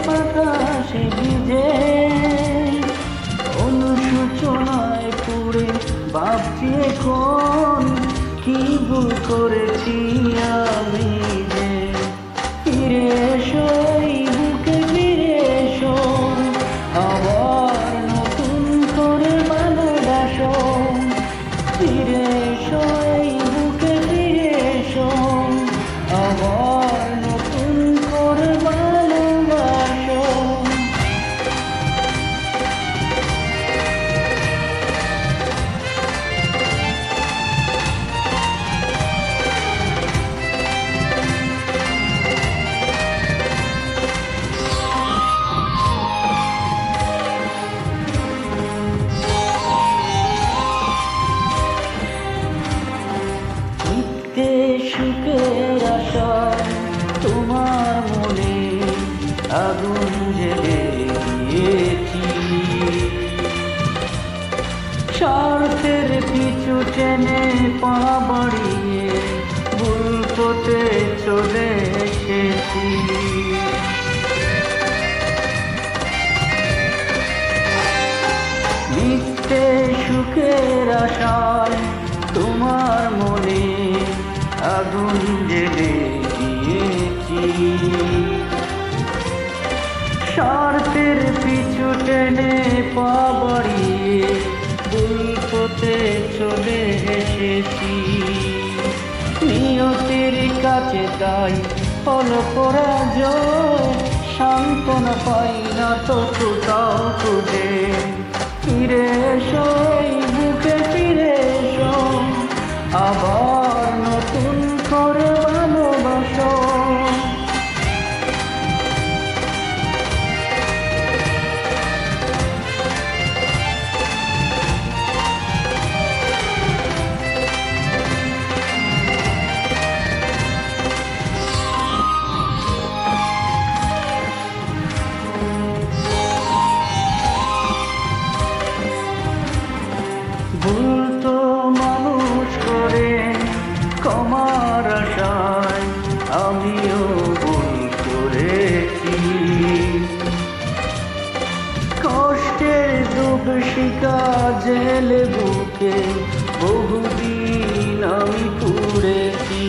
বাতাসে ভিজে অনুশোচনায় পুড়ে ভাবছি এখন কি ভুল করেছি আমি যে। ফিরে এসো এই বুকে ফিরে এসো, আবার নতুন করে ভালোবাসো। ফিরে এসো এই বুকে ফিরে এসো, আবার নতুন করে ভালোবাসো। সুখের আশায় তোমার মনে আগুন জ্বেলে দিয়েছি, স্বার্থের পিছু টেনে পা বাড়িয়ে ভুল পথে চলে এসেছি। মিথ্যে সুখের আশায় তোমার মনে আগুন জ্বেলে দিয়েছি, স্বার্থের পিছু টেনে পা বাড়িয়ে ভুল পথে চলে এসেছি। নিয়তির কাছে তাই হলো পরাজয়, সান্ত্বনা পাই না তো কোথাও খুঁজে। ফিরে এসো এই বুকে ফিরে এসো, আবার নতুন করে ভালোবাসো। ভুল তো মানুষ করে ক্ষমার আশায় আমিও ভুল করেছি, কষ্টের দুঃখ শিকা জেলে বুকে বহুদিন আমি পুড়েছি।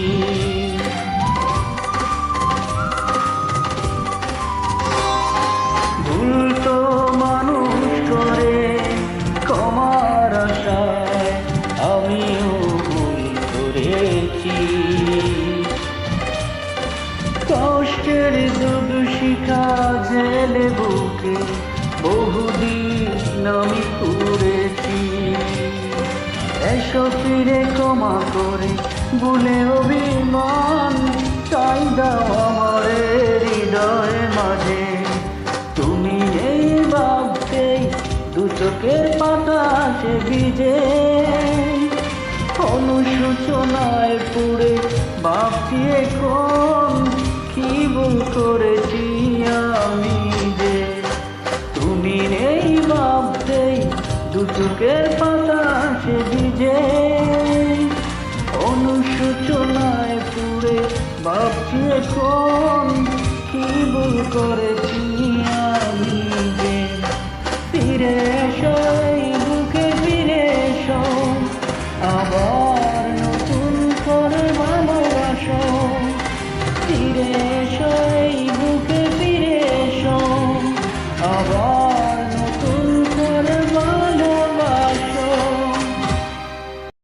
ভুল তো মানুষ করে ক্ষমার আশায় আমিও ভুল করেছি, কষ্টের দুঃখ শিখা জেলে বুকে বহুদিন আমি পুড়েছি। এসো ফিরে ক্ষমা করে ভুলে অভিমান চাই দাও আমার হৃদয় মাঝে। তুমি এই ভাবতেই দু চোখের পাতা সে ভিজে অনুশোচনায় পুড়ে ভাবছি এখন কি ভুল করেছি আমি যে। তুমি নেই ভাবতেই দু চোখের পাতা সে ভিজে অনুশোচনায় পুড়ে ভাবছি এখন কি ভুল করেছি আমি যে। ফিরে এসো